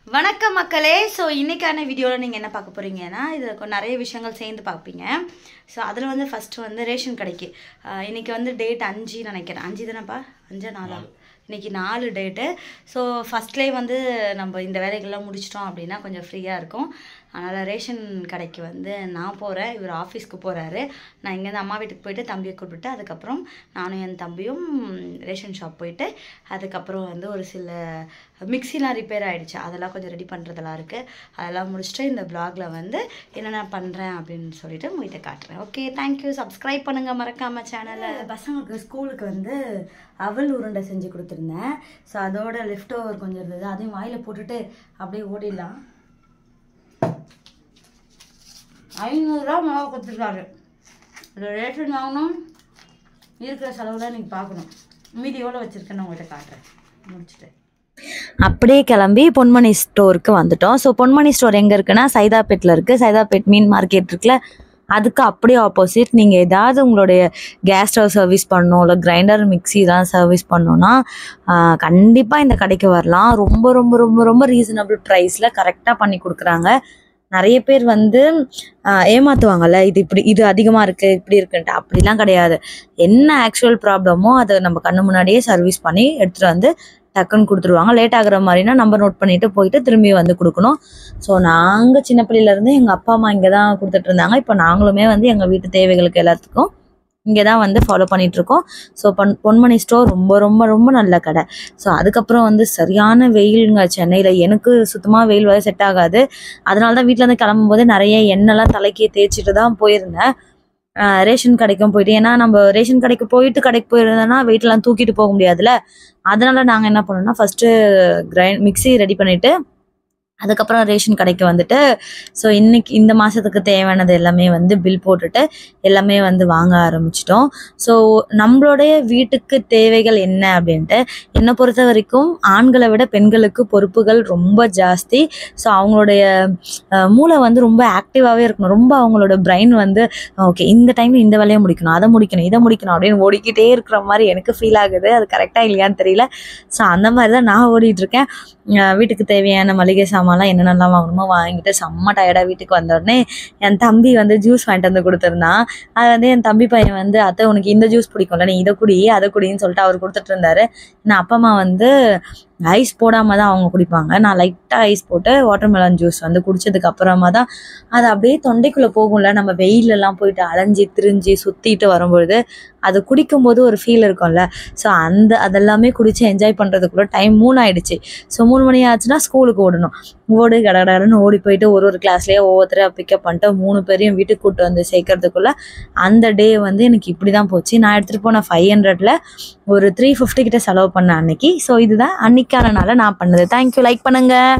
வணக்கம் மக்களே. ஸோ இன்றைக்கான வீடியோவில் நீங்கள் என்ன பார்க்க போகிறீங்கன்னா, இதில் நிறைய விஷயங்கள் சேர்ந்து பார்ப்பீங்க. ஸோ அதில் வந்து ஃபஸ்ட்டு வந்து ரேஷன் கடைக்கு இன்றைக்கி வந்து டேட் 5 நினைக்கிறேன். 5 தானேப்பா? 5 4 இன்றைக்கி 4 டேட்டு. ஸோ ஃபஸ்ட்லேயே வந்து நம்ம இந்த வேலைகள்லாம் முடிச்சிட்டோம் அப்படின்னா கொஞ்சம் ஃப்ரீயாக இருக்கும். அதனால் ரேஷன் கடைக்கு வந்து நான் போகிறேன், இவர் ஆஃபீஸ்க்கு போகிறாரு. நான் இங்கேருந்து அம்மா வீட்டுக்கு போயிட்டு தம்பியை கூப்பிட்டு அதுக்கப்புறம் நானும் என் தம்பியும் ரேஷன் ஷாப் போயிட்டு அதுக்கப்புறம் வந்து ஒரு சில மிக்சிலாம் ரிப்பேர் ஆகிடுச்சு, அதெல்லாம் கொஞ்சம் ரெடி பண்ணுறதெல்லாம் இருக்குது. அதெல்லாம் முடிச்சுட்டு இந்த ப்ளாகில் வந்து என்னென்ன பண்ணுறேன் அப்படின்னு சொல்லிட்டு உங்கள்கிட்ட காட்டுறேன். Okay, thank you. சப்ஸ்கிரைப் பண்ணுங்கள் மறக்காமல் சேனலை. பசங்களுக்கு ஸ்கூலுக்கு வந்து அவல் உருண்டை செஞ்சு கொடுத்துருந்தேன். ஸோ அதோட லெஃப்ட் ஓவர் கொஞ்சம் இருந்தது, அதையும் வாயில் போட்டுட்டு அப்படியே ஓடிடலாம். 500 ரூபா மாவு கொடுத்துருக்காரு. இதில் ரேஷன் வாங்கணும், இருக்கிற செலவுலாம் நீங்கள் பார்க்கணும். மீதியோடு வச்சுருக்கேன்னு உங்கள்கிட்ட காட்டுறேன் முடிச்சுட்டு. அப்படியே கிளம்பி பொன்மணி ஸ்டோருக்கு வந்துட்டோம். ஸோ பொன்மணி ஸ்டோர் எங்கே இருக்குன்னா சைதாப்பேட்டில் இருக்குது. சைதாப்பேட் மீன் மார்க்கெட் இருக்குல்ல, அதுக்கு அப்படியே ஆப்போசிட். நீங்கள் ஏதாவது உங்களுடைய கேஸ் ஸ்டவ் சர்வீஸ் பண்ணணும், இல்லை கிரைண்டர் மிக்ஸி இதெல்லாம் சர்வீஸ் பண்ணணுன்னா கண்டிப்பாக இந்த கடைக்கு வரலாம். ரொம்ப ரொம்ப ரொம்ப ரொம்ப ரீசனபிள் ப்ரைஸில் கரெக்டாக பண்ணி கொடுக்குறாங்க. நிறைய பேர் வந்து ஏமாற்றுவாங்கல்ல, இது அதிகமாக இருக்குது இப்படி இருக்குன்ட்டு. அப்படிலாம் கிடையாது. என்ன ஆக்சுவல் ப்ராப்ளமோ அதை நம்ம கண்ணு முன்னாடியே சர்வீஸ் பண்ணி எடுத்துகிட்டு வந்து டக்குன்னு கொடுத்துருவாங்க. லேட் ஆகிற மாதிரினா நம்பர் நோட் பண்ணிவிட்டு போயிட்டு திரும்பி வந்து கொடுக்கணும். ஸோ நாங்கள் சின்ன பிள்ளையிலேருந்து எங்கள் அப்பா அம்மா இங்கே தான் கொடுத்துட்டு இருந்தாங்க. இப்போ நாங்களுமே வந்து எங்கள் வீட்டு தேவைகளுக்கு எல்லாத்துக்கும் இங்கே தான் வந்து ஃபாலோ பண்ணிகிட்ருக்கோம். ஸோ பொன்மணி ஸ்டோர் ரொம்ப ரொம்ப ரொம்ப நல்ல கடை. ஸோ அதுக்கப்புறம் வந்து சரியான வெயிலுங்க சென்னையில். எனக்கு சுத்தமாக வெயில் வர செட் ஆகாது. அதனால தான் வீட்டிலேருந்து கிளம்பும்போது நிறைய எண்ணெய்லாம் தலைக்கு தேய்ச்சிட்டு தான் போயிருந்தேன். ரேஷன் கடைக்கும் போயிட்டு, ஏன்னா நம்ம ரேஷன் கடைக்கு போயிருந்தோன்னா வெயிட்லாம் தூக்கிட்டு போக முடியாதுல்ல. அதனால நாங்கள் என்ன பண்ணோம்னா ஃபஸ்ட்டு மிக்ஸி ரெடி பண்ணிவிட்டு அதுக்கப்புறம் ரேஷன் கடைக்கு வந்துட்டு ஸோ இன்னைக்கு இந்த மாதத்துக்கு தேவையானது எல்லாமே வந்து பில் போட்டுட்டு எல்லாமே வந்து வாங்க ஆரம்பிச்சிட்டோம். ஸோ நம்மளுடைய வீட்டுக்கு தேவைகள் என்ன அப்படின்ட்டு என்னை பொறுத்த வரைக்கும் ஆண்களை விட பெண்களுக்கு பொறுப்புகள் ரொம்ப ஜாஸ்தி. ஸோ அவங்களுடைய மூளை வந்து ரொம்ப ஆக்டிவாகவே இருக்கணும். ரொம்ப அவங்களோட பிரெயின் வந்து ஓகே இந்த டைமில் இந்த வேலையை முடிக்கணும், அதை முடிக்கணும், இதை முடிக்கணும் அப்படின்னு ஓடிக்கிட்டே இருக்கிற மாதிரி எனக்கு ஃபீல் ஆகுது. அது கரெக்டாக இல்லையான்னு தெரியல. ஸோ அந்த மாதிரி தான் நான் ஓடிட்டுருக்கேன். வீட்டுக்கு தேவையான மளிகை சாமான்லாம் என்னென்னலாம் வாங்கணுமோ வாங்கிட்டு செம்ம டயர்டாக வீட்டுக்கு வந்தோடனே என் தம்பி வந்து ஜூஸ் வாங்கிட்டு வந்து கொடுத்துருந்தான். அது வந்து என் தம்பி பையன் வந்து அத்தை உனக்கு இந்த ஜூஸ் பிடிக்கும்ல, நீ இதை குடி அதை குடின்னு சொல்லிட்டு அவர் கொடுத்துட்டு இருந்தாரு. நான் அப்பா அம்மா வந்து ஐஸ் போடாமல் தான் அவங்க குடிப்பாங்க. நான் லைட்டாக ஐஸ் போட்டு வாட்டர்மெலன் ஜூஸ் வந்து குடித்ததுக்கு அப்புறமா தான் அது அப்படியே தொண்டைக்குள்ளே போகும்ல. நம்ம வெயிலெல்லாம் போயிட்டு அலைஞ்சி திரிஞ்சு சுற்றிட்டு வரும்பொழுது அது குடிக்கும்போது ஒரு ஃபீல் இருக்கும்ல. ஸோ அதெல்லாமே குடித்து என்ஜாய் பண்ணுறதுக்குள்ள டைம் 3 ஆகிடுச்சு. ஸோ 3 மணி ஆச்சுன்னா ஸ்கூலுக்கு ஓடணும். கடகடன்னு ஓடி போயிட்டு ஒரு கிளாஸ்லேயே ஒவ்வொருத்தரையாக பிக்கப் பண்ணிட்டு 3 பேரையும் வீட்டுக்கு கூப்பிட்டு வந்து சேர்க்கறதுக்குள்ளே அந்த டே வந்து எனக்கு இப்படி தான் போச்சு. நான் எடுத்துகிட்டு போன 500ல் ஒரு 350 கிட்ட செலவு பண்ணேன் அன்னைக்கு. ஸோ இதுதான் அன்னைக்கான நாளை நான் பண்ணது. தேங்க்யூ. லைக் பண்ணுங்கள்.